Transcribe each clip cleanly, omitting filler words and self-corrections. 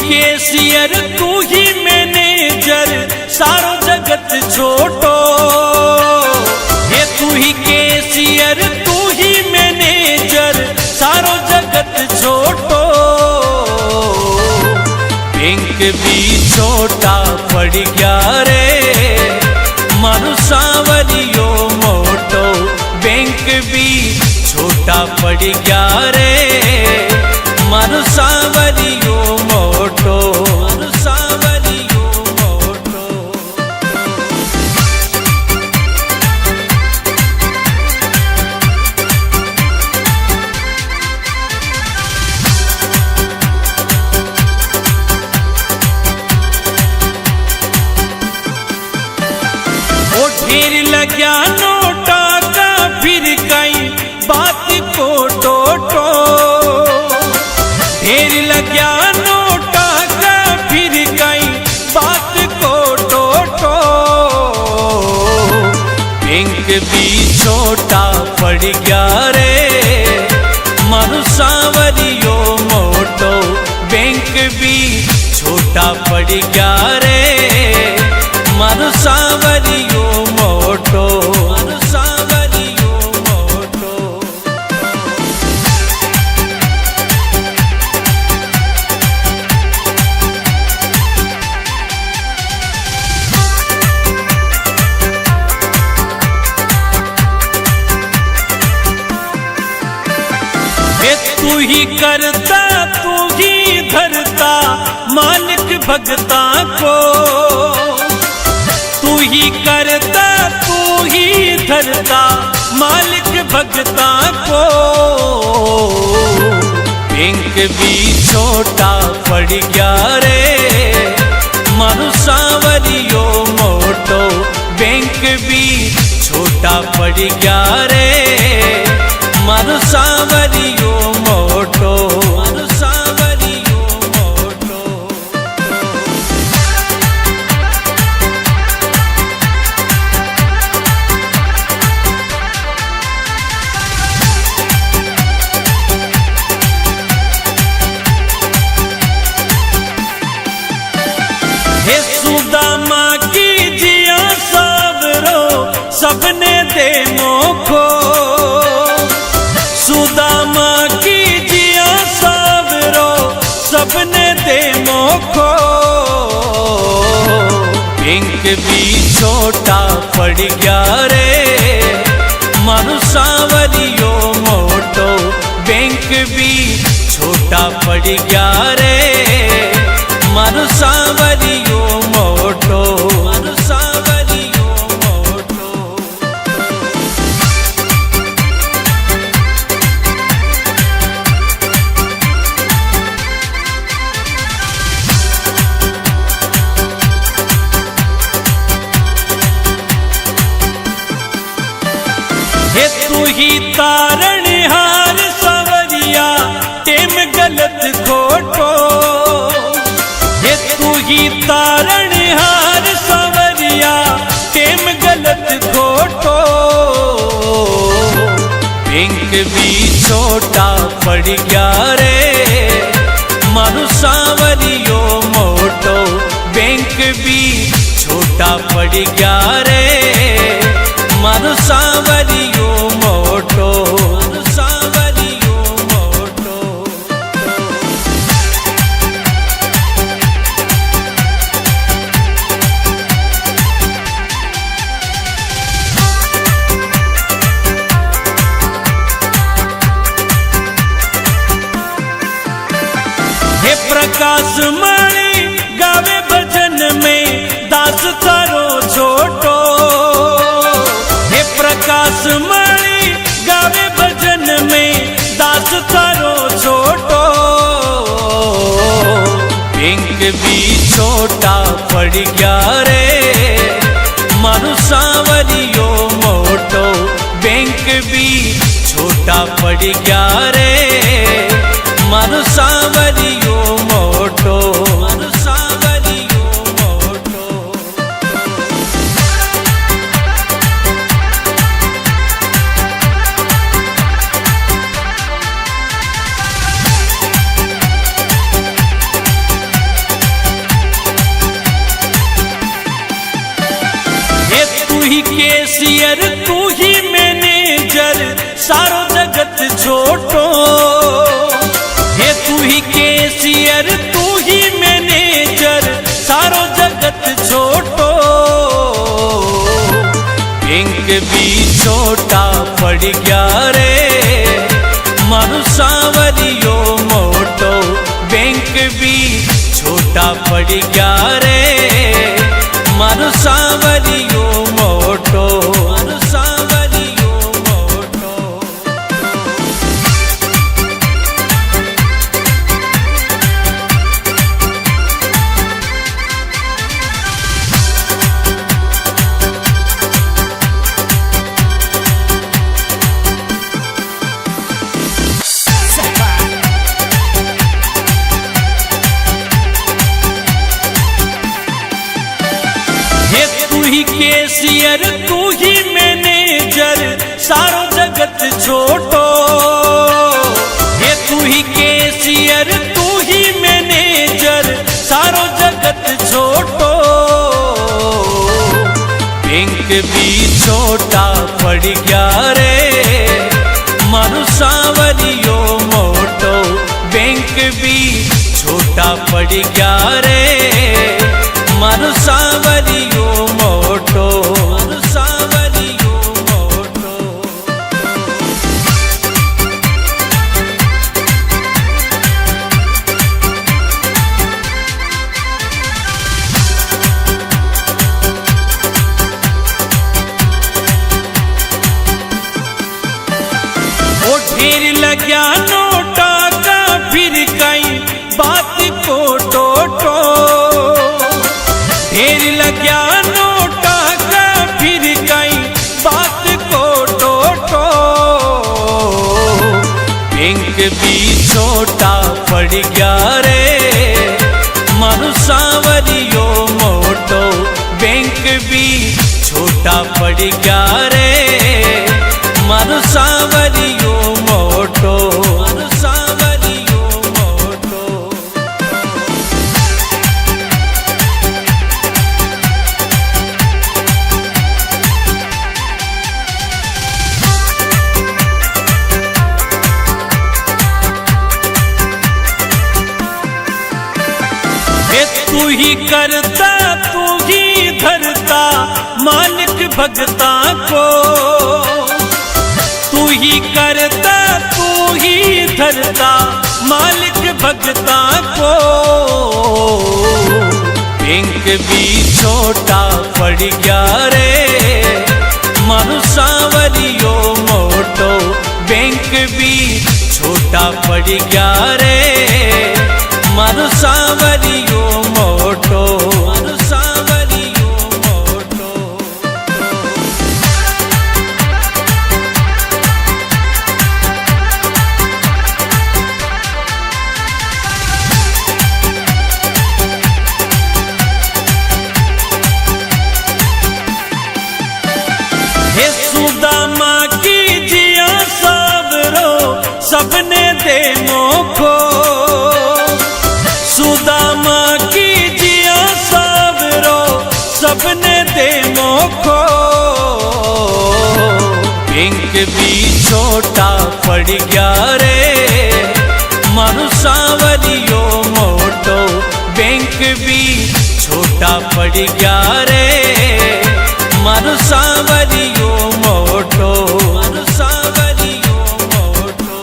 Cashier तू ही manager सारो जगत छोटो। हे तू ही केशियर तू ही मैनेजर सारो जगत छोटो। बैंक भी छोटा पड़ गया रे मारू सांवरियो मोटो। बैंक भी छोटा पड़ गया रे मारू सांवरियो मोटो। मारू सांवरियो मोटो। ओ ढेर लग्या नोटा का फिर कई बात को टोटो। ढेर लग्या नोटा का फिर कई बात को टोटो। बैंक भी छोटा पड़ गया रे मारू सांवरियो मोटो। बैंक भी छोटा पड़ गया रे मारू सांवरियो मोटो। मारू सांवरियो मोटो। तू ही करता तू ही धरता मालिक भगता को। तू ही करता तू ही धरता मालिक भगता को। बैंक भी छोटा पड़ गया रे मारू सांवरियो मोटो। बैंक भी छोटा पड़ गया रे मारू सांवरियो मोटो। मारू सांवरियो मोटो। हे सुदामा की जिया सबरो सबने दे मोखो। सुदामा की जिया सबरो सबने दे मोखो। बैंक भी छोटा पड़ गया रे मारू सांवरियो मोटो। बैंक भी छोटा पड़ गया रे मारू सांवरियो मोटो। मारू सांवरियो मोटो। हे तू ही तारणहार सांवरिया टेम गलत खोटो। हे तू ही तारणहार सांवरिया टेम गलत खोटो। बैंक भी छोटा पड़ गया रे मारू सांवरियो मोटो। बैंक भी छोटा पड़ गया रे मारू सांवरियो मोटो। मारू सांवरियो मोटो। हे प्रकाश माली गावे भजन में दास थारो छोटो। हे प्रकाश माली गावे भजन में दास थारो छोटो। बैंक भी छोटा पड़ गया रे मारू सांवरियो मोटो। बैंक भी छोटा पड़ गया रे मारू सांवरियो मोटो। मारू सांवरियो मोटो। केसियर तू ही मैनेजर सारो जगत छोटो। हे तू ही केसियर तू ही मैनेजर सारो जगत छोटो। बैंक भी छोटा पड़ गया रे मारू सांवरियो मोटो। बैंक भी छोटा पड़ गया रे मारू सांवरियो मोटो। मारू सांवरियो मोटो। केसियर तू ही मैनेजर सारो जगत छोटो। ये तू ही केसियर तू ही मैनेजर सारो जगत छोटो। बैंक भी छोटा पड़ गया रे मारू सांवरियो मोटो। बैंक भी छोटा पड़ गया रे मारू सांवरियो मोटो। मारू सांवरियो मोटो। ओ ढेर लग्या नोटा का फिर कई बात को टोटो। ढेर लग्या नोटा का फिर कई बात को टोटो। बैंक भी छोटा पड़ गया रे मारू सांवरियो मोटो। बैंक भी छोटा पड़ गया रे मारू सांवरियो मोटो। मारू सांवरियो मोटो। तू ही करता तू ही धरता मालिक भगता को। तू ही करता तू ही धरता मालिक भगता को। बैंक भी छोटा पड़ गया रे मारू सांवरियो मोटो। बैंक भी छोटा पड़ गया रे मारू सांवरियो मोटो। मारू सांवरियो मोटो। हे सुदामा की जिया सबरो सबने दे मोखो। सुदामा की जिया सबरो सबने दे मोखो। बैंक भी छोटा पड़ गया रे मारू सांवरियो मोटो। बैंक भी छोटा पड़ गया रे मारू सांवरियो मोटो। मारू सांवरियो मोटो।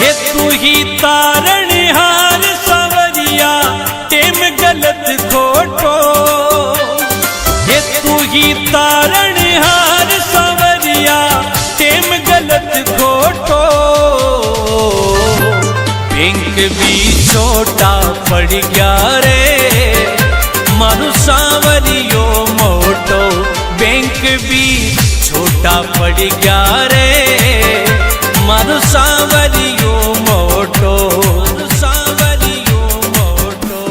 हे तू ही तारणहार सांवरिया टेम गलत खोटो। हे तू ही तारणहार सांवरिया टेम गलत खोटो। बैंक भी छोटा पड़ गया रे मारू सांवरियो मोटो। बैंक भी छोटा पड़ गया रे मारू सांवरियो मोटो। मारू सांवरियो मोटो।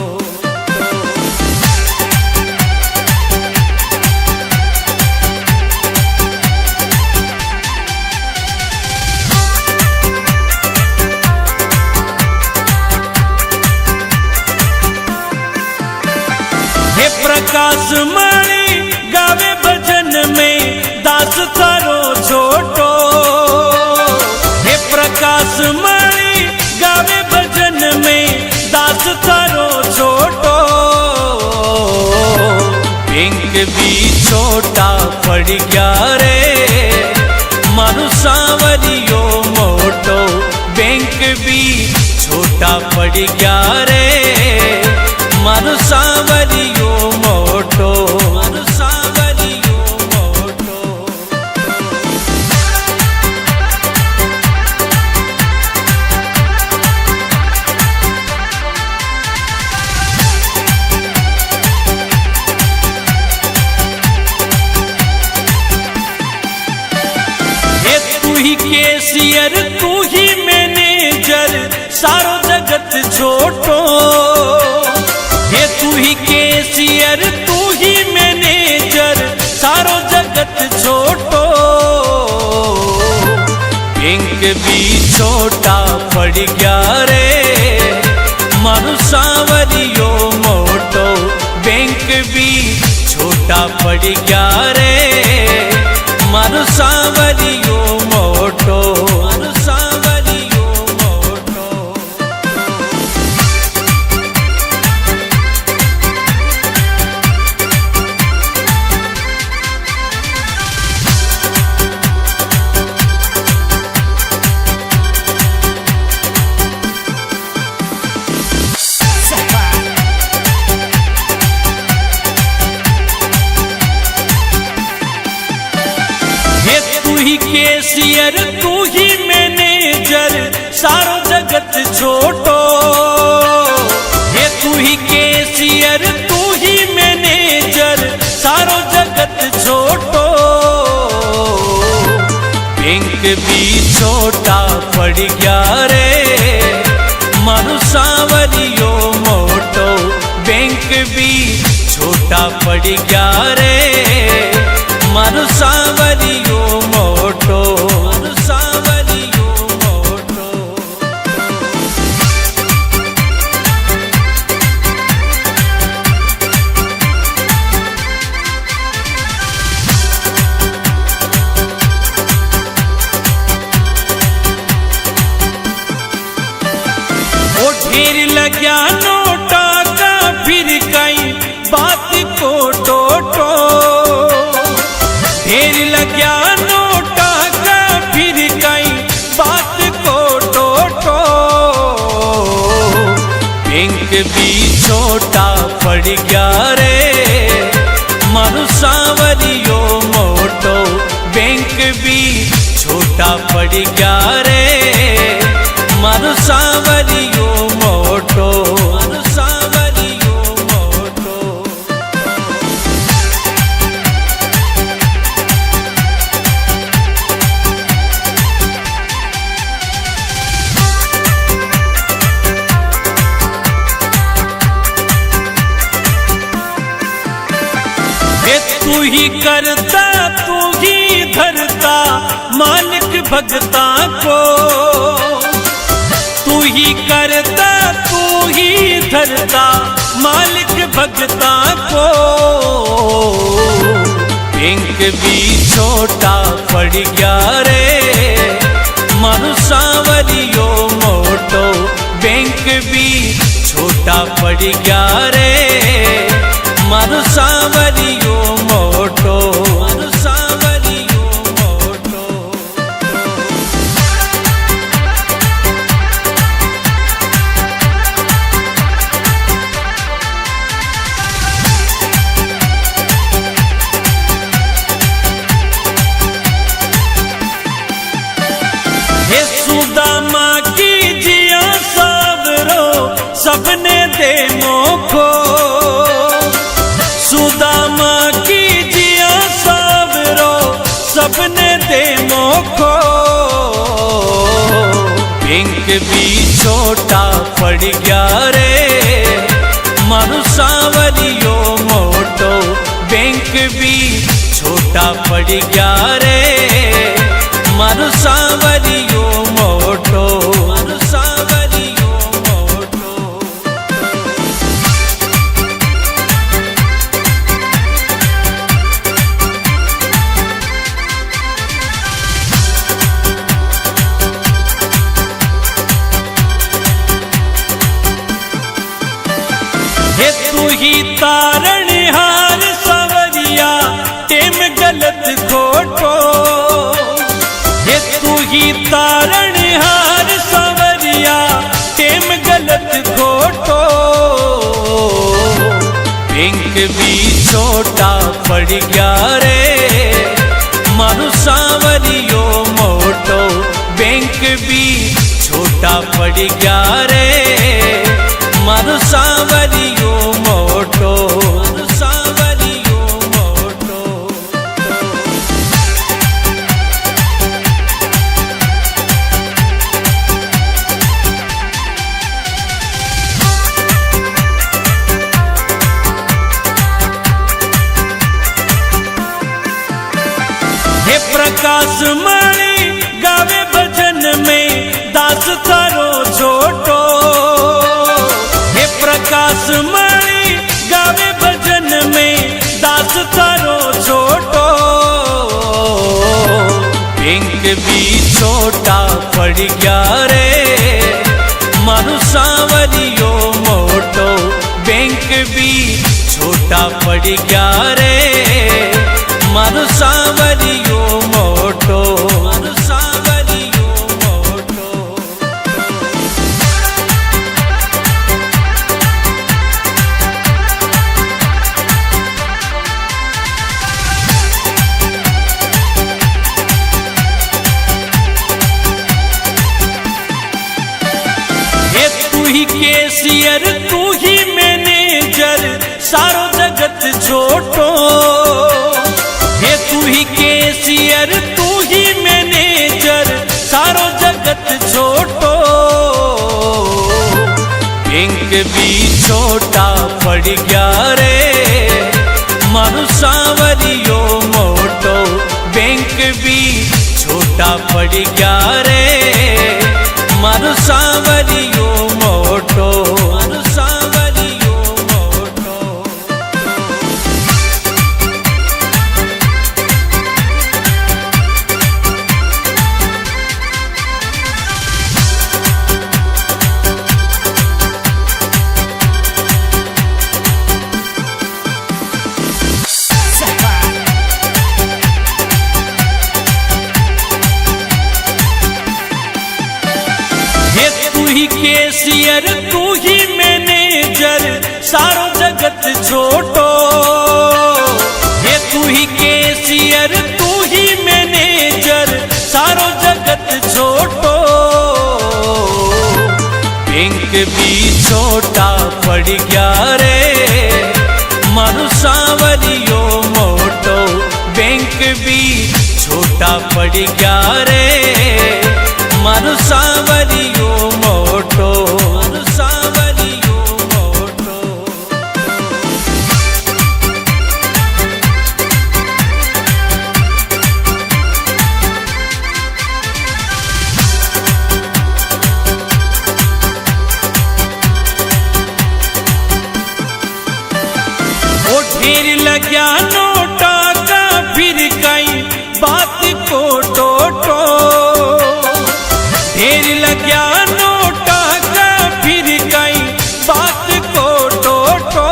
छोटा पड़ गया रे मारू सांवरियो मोटो बैंक भी छोटा पड़ गया रे मारू सांवरियो मोटो मारू सांवरियो मोटो। तू ही कैशियर तू ही मैनेजर सारो जगत छोटो, ये तू ही कैशियर तू ही मैनेजर सारो जगत छोटो। बैंक भी छोटा पड़ गया रे मारू सांवरियो मोटो बैंक भी छोटा पड़ गया रे मारू सांवरियो मोटो मारू सांवरियो मोटो। तू ही कैशियर तू ही मैनेजर सारो जगत छोटो, ये तू ही कैशियर तू ही मैनेजर सारो जगत छोटो। बैंक भी छोटा पड़ गया रे मारू सांवरियो मोटो बैंक भी छोटा पड़ गया रे मारू सांवरियो मोटो मारू सांवरियो मोटो। ओ ढेर लग्या नोटा का फिर कई बात को टोटो, ढेर लग्या नोटा का फिर कई बात को टोटो। बैंक भी छोटा पड़ गया रे मारू सांवरियो मोटो बैंक भी छोटा पड़ गया रे मारू सांवरियो मोटो मारू सांवरियो मोटो। तू ही करता तू ही धरता मालिक भगता को, तू ही करता तू ही धरता मालिक भगता को। बैंक भी छोटा पड़ गया रे मारू सांवरियो मोटो बैंक भी छोटा पड़ गया रे मारू सांवरियो मोटो मारू सांवरियो मोटो। हे सुदामा की जिया सबरो सबने दे मोखो, सुदामा की जिया सबरो सबने दे मोखो। बैंक भी छोटा पड़ गया रे मारू सांवरियो मोटो बैंक भी छोटा पड़ गया रे मारू सांवरियो मोटो मारू सांवरियो मोटो। हे तू ही तारणहार सवरिया टेम भी छोटा पड़ गया रे मारू सांवरियो मोटो। बैंक भी छोटा पड़ गया रे मारू सांवरियो मोटो। सांवरियो मोटो। हे प्रकाश मणि गावे भजन में दास थारो छोटो। हे प्रकाश मणि गावे भजन में दास थारो छोटो। बैंक भी छोटा पड़ गया रे मारू सांवरियो मोटो। बैंक भी छोटा पड़ गया रे मारू सांवरियो मोटो। मारू सांवरियो मोटो। ये तू ही कैशियर तू ही मैनेजर सारो जगत छोटो। ये तू ही कैशियर तू ही मैनेजर सारो जगत छोटो। बैंक भी छोटा पड़ गया रे मारू सांवरियो मोटो। बैंक भी छोटा पड़ गया रे मारू सांवरियो मोटो। मारू सांवरियो मोटो। ये तू ही कैशियर तू ही मैनेजर सारो जगत छोटो। ये तू ही कैशियर तू ही मैनेजर सारो जगत छोटो। बैंक भी छोटा पड़ गया रे मारू सांवरियो मोटो। बैंक भी छोटा पड़ गया रे मारू सांवरियो मोटो। मारू सांवरियो मोटो। ओ ढेर लग्या नोटा का फिर कई बात को टोटो। ढेर लग्या नोटा का फिर कई बात को टोटो।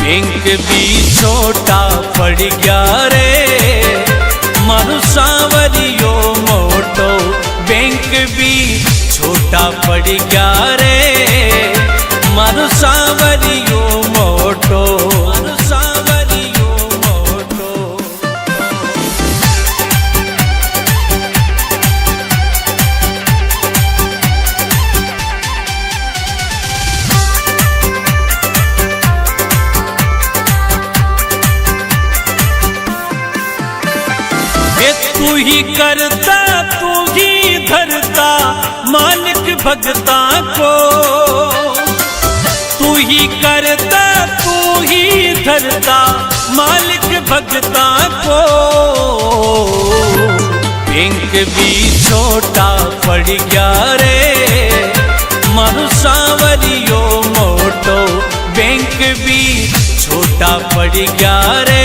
बैंक भी छोटा पड़ गया रे मारू सांवरियो मोटो। बैंक भी छोटा पड़ गया रे मारू सांवरियो मोटो। मारू सांवरियो मोटो। ये तू ही करता तू ही धरता मालिक भगता को। तू ही करता तू ही धरता मालिक भगता को। बैंक भी छोटा पड़ गया रे मारू सांवरियो मोटो। बैंक भी छोटा पड़ गया रे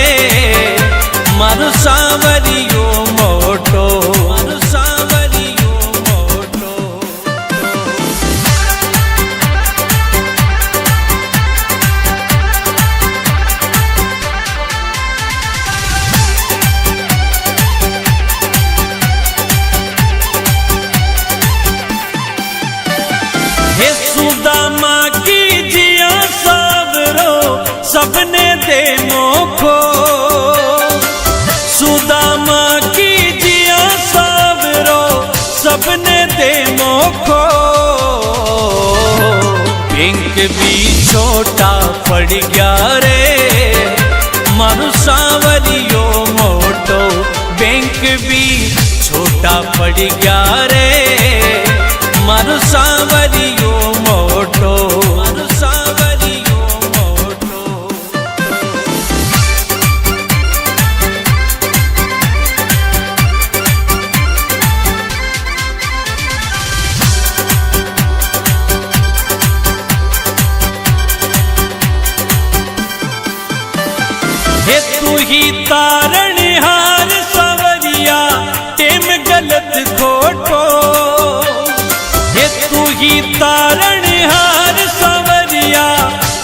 मारू सांवरियो मोटो। मारू सांवरियो मोटो। हे सुदामा की जिया सब छोटा पड़ गया रे, मारू सांवरियो मोटो बैंक भी छोटा पड़ गया रे, मारू सांवरियो मोटो, मारू सांवरियो मोटो। हे तू ही तारणहार सांवरिया टेम गलत खोटो, हे तू ही तारणहार सांवरिया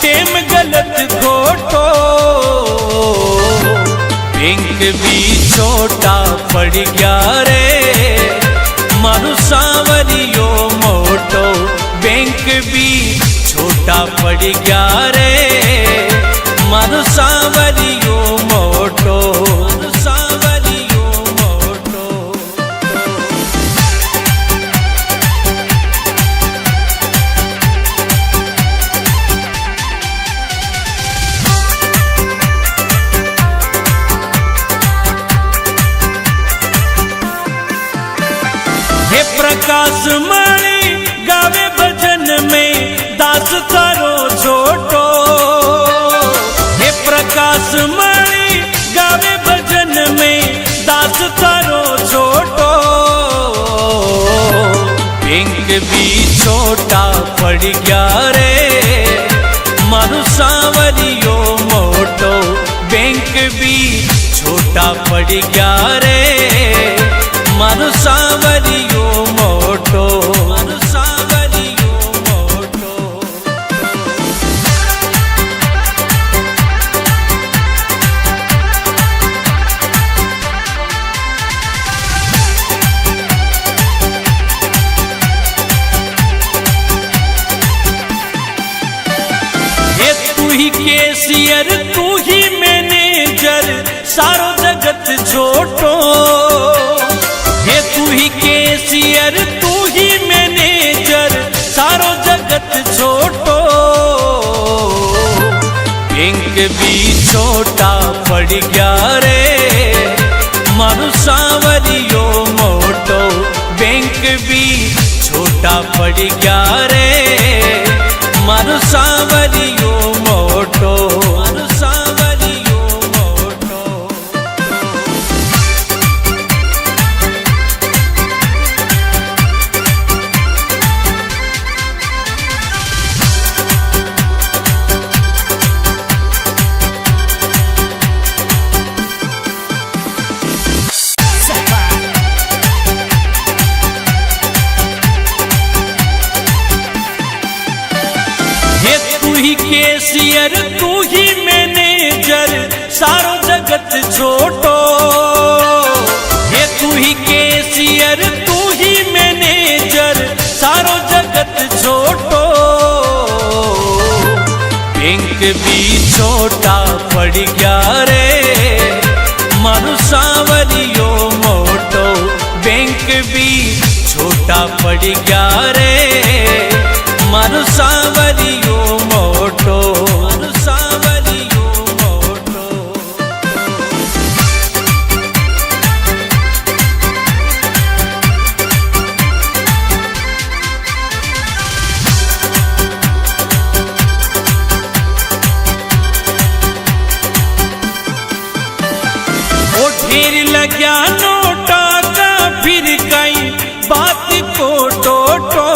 टेम गलत खोटो, बैंक भी छोटा पड़ गया रे, मारू सांवरियो मोटो बैंक भी छोटा पड़ गया रे, मारू सांवरियो मोटो, मारू सांवरियो मोटो। हे प्रकाश मणि गावे भजन में दास तारो छोटो, हे प्रकाश मणि गावे भजन में दास तारो छोटो, बैंक भी छोटा पड़ गया रे, मारू सांवरियो मोटो बैंक भी छोटा पड़ गया रे, मारू सांवरियो मोटो, मारू सांवरियो मोटो। हे तू ही कैशियर तू ही मैनेजर सारो जगत छोटो, हे तू ही कैशियर तू ही मैनेजर सारो जगत छोटो, बैंक भी छोटा पड़ गया रे, मारू सांवरियो मोटो बैंक भी छोटा पड़ गया रे, मारू सांवरियो मोटो, मारू सांवरियो मोटो। हे तू ही कैशियर तू ही मैनेजर सारो जगत छोटो, हे तू ही कैशियर तू ही मैनेजर सारो जगत छोटो, बैंक भी छोटा पड़ गया रे, मारू सांवरियो मोटो बैंक भी छोटा पड़ गया रे, मारू सांवरियो मोटो, मारू सांवरियो मोटो। ओ ढेर लग्या नोटा का फिर कई बात को टोटो,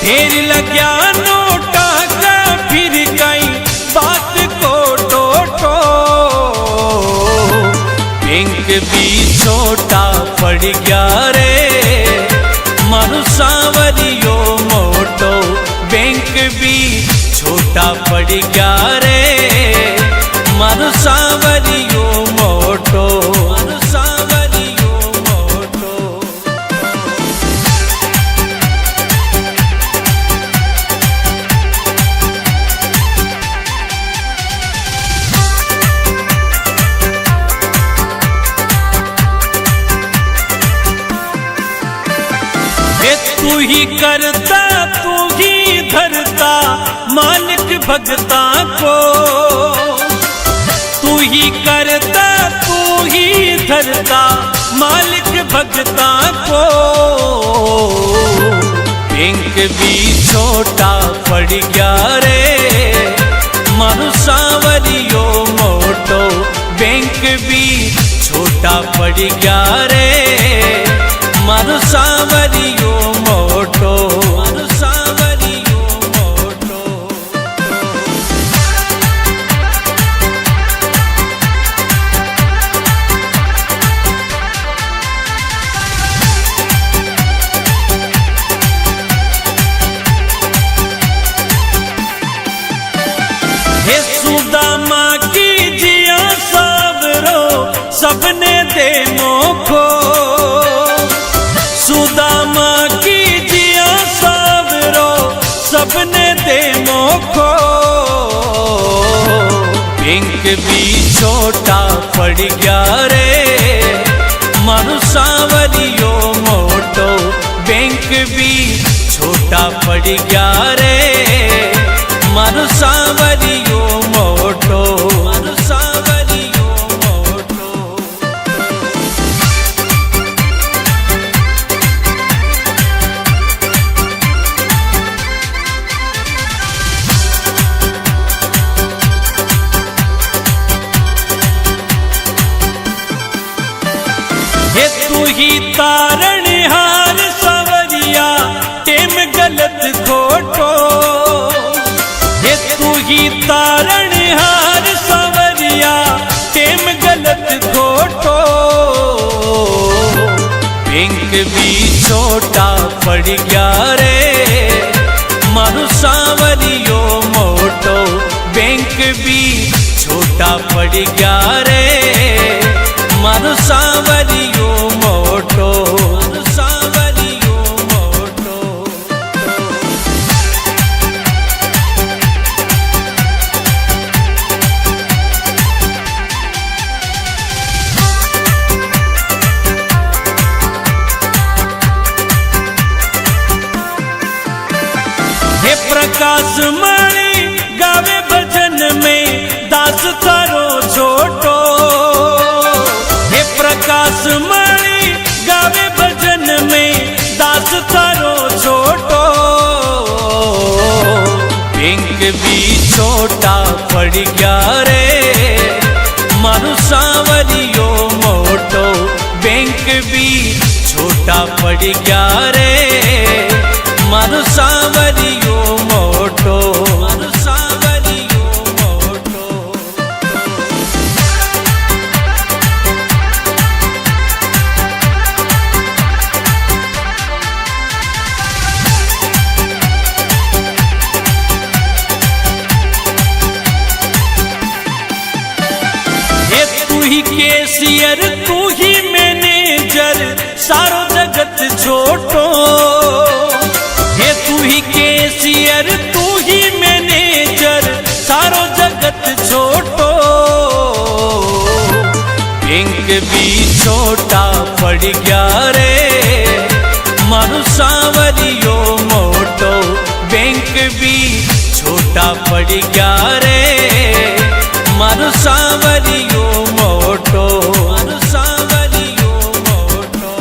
ढेर लग्या नोटा का फिर कई बात को टोटो, बैंक भी छोटा पड़ गया रे, मारू सांवरियो मोटो बैंक भी छोटा पड़ गया रे, मारू सांवरियो मोटो, मारू सांवरियो मोटो। तू ही करता तू ही धरता मालिक भगता को, तू ही करता तू ही धरता मालिक भगता को। बैंक भी छोटा पड़ गया रे मानु सांवरियो मोटो, बैंक भी छोटा पड़ गया रे मानु सांवरियो मोटो, मानु सांवरियो मोटो। हे सुदामा की जिया सावरो सबने दे मोखो, सुदामा की जिया सावरो सबने दे मोखो। बैंक भी छोटा पड़ गया रे मानु सांवरियो मोटो, बैंक भी छोटा पड़ गया रे मानु सांवरियो मोटो, मानु सांवरियो मोटो। हे तू ही तारणहार सांवरिया टेम गलत खोटो, हे तू ही तारणहार सांवरिया टेम गलत खोटो। बैंक भी छोटा पड़ गया रे मानु सांवरियो मोटो, बैंक भी छोटा पड़ गया रे मानु सांवरियो मोटो, मानु सांवरियो मोटो। हे प्रकाश मणि गावे भजन में दास थारो छोटो, हे प्रकाश मणि गावे भजन में दास थारो छोटो। बैंक भी छोटा पड़ गया रे मानु सांवरियो मोटो, बैंक भी छोटा पड़ गया रे मानु सांवरियो मोटो, मानु सांवरियो मोटो। हे तू ही कैशियर तू ही मैनेजर सारो जगत छोटो, हे तू ही कैशियर तू ही मैनेजर सारो जगत छोटो। बैंक भी छोटा पड़ गया रे मानु सांवरियो मोटो, बैंक भी छोटा पड़ गया रे मानु सांवरियो मोटो, मानु सांवरियो मोटो।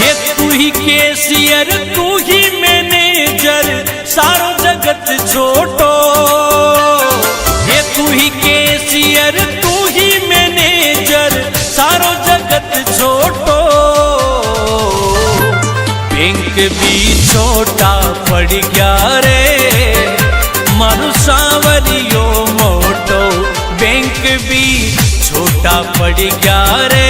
हे तू ही कैशियर तू ही मैनेजर सारो जगत छोटो, हे तू ही कैशियर तू ही मैनेजर सारो जगत छोटो। बैंक भी छोटा पड़ गया रे मानु सांवरियो मोटो, बैंक भी छोटा पड़ गया रे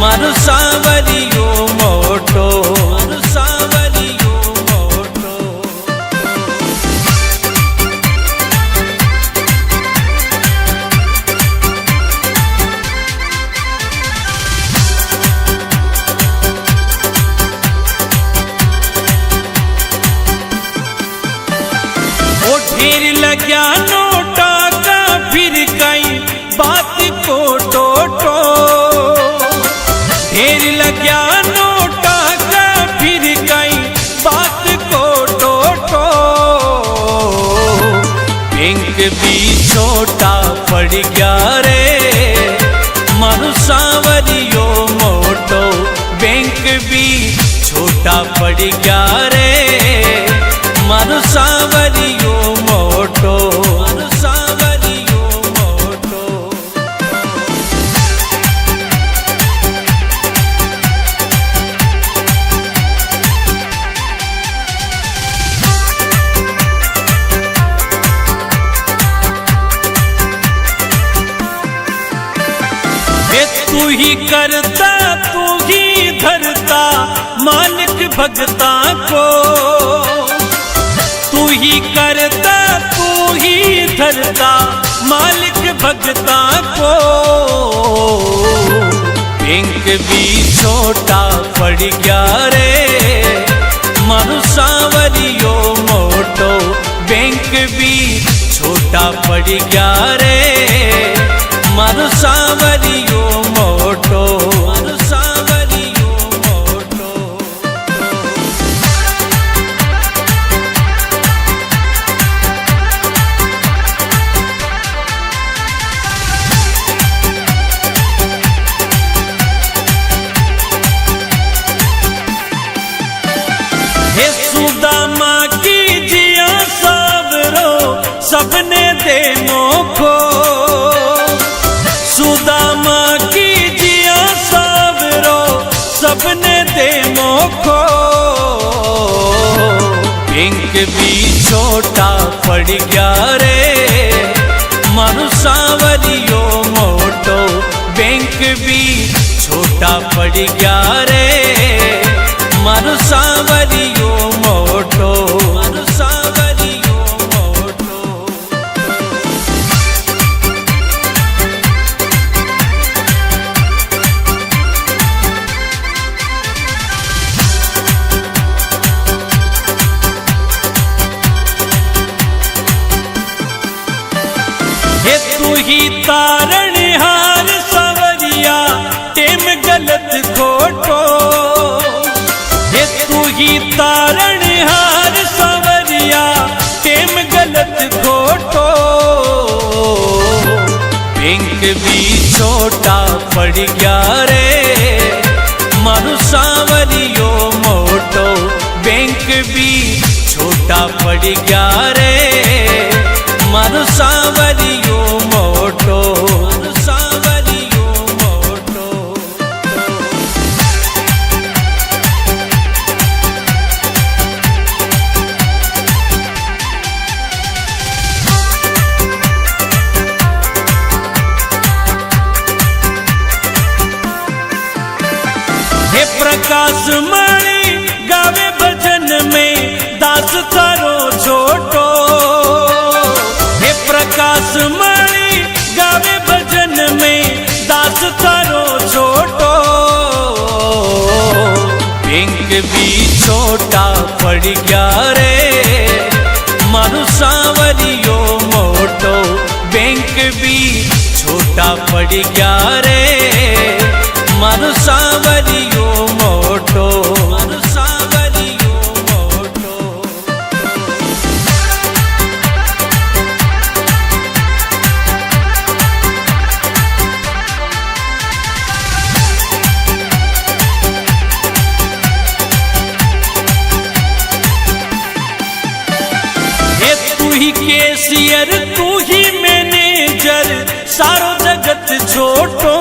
मानु सांवरियो मोटो, मानु सांवरियो मोटो। छोटा पड़ गया रे मारो सांवरियो मोटो, मारो सांवरियो मोटो। तू ही करता तू ही धरता मालिक भगता को, तू ही करता तू ही धरता मालिक भगता को। बैंक भी छोटा पड़ गया रे मारो सांवरियो मोटो, बैंक भी छोटा पड़ गया रे मारो सांवरियो मोटो, मारो सांवरियो मोटो। हे सुदामा की जिया सावरो सबने दे मोखो, सुदामा की जिया सावरो सबने दे मोखो। बैंक भी छोटा पड़ गया रे मारो सांवरियो मोटो, बैंक भी छोटा पड़ गया रे मारो सांवरियो मोटो, मारो सांवरियो मोटो। हे तू ही तारणहार सांवरिया टेम गलत खोटो, हे तू ही तारणहार सांवरिया टेम गलत खोटो। बैंक भी छोटा पड़ गया रे मारो सांवरियो मोटो, बैंक भी छोटा पड़ गया रे मारो सांवरियो मोटो, मारो सांवरियो मोटो। हे प्रकाश मणि गावे भजन में दास थारो छोटो, हे प्रकाश मणि गावे भजन में दास थारो छोटो। बैंक भी छोटा पड़ गया रे मारो सांवरियो मोटो, बैंक भी छोटा पड़ गया रे मारो सांवरियो मोटो, मारो सांवरियो मोटो। हे तू ही कैशियर तू ही मैनेजर सारो जगत छोटो,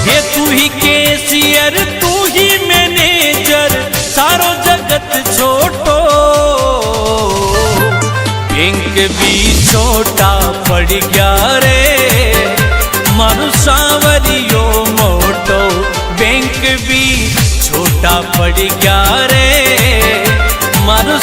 हे तू ही कैशियर तू ही मैनेजर सारो जगत छोटो। बैंक भी छोटा पड़ गया रे मारो सांवरियो मोटो, बैंक भी छोटा पड़ गया रे मारो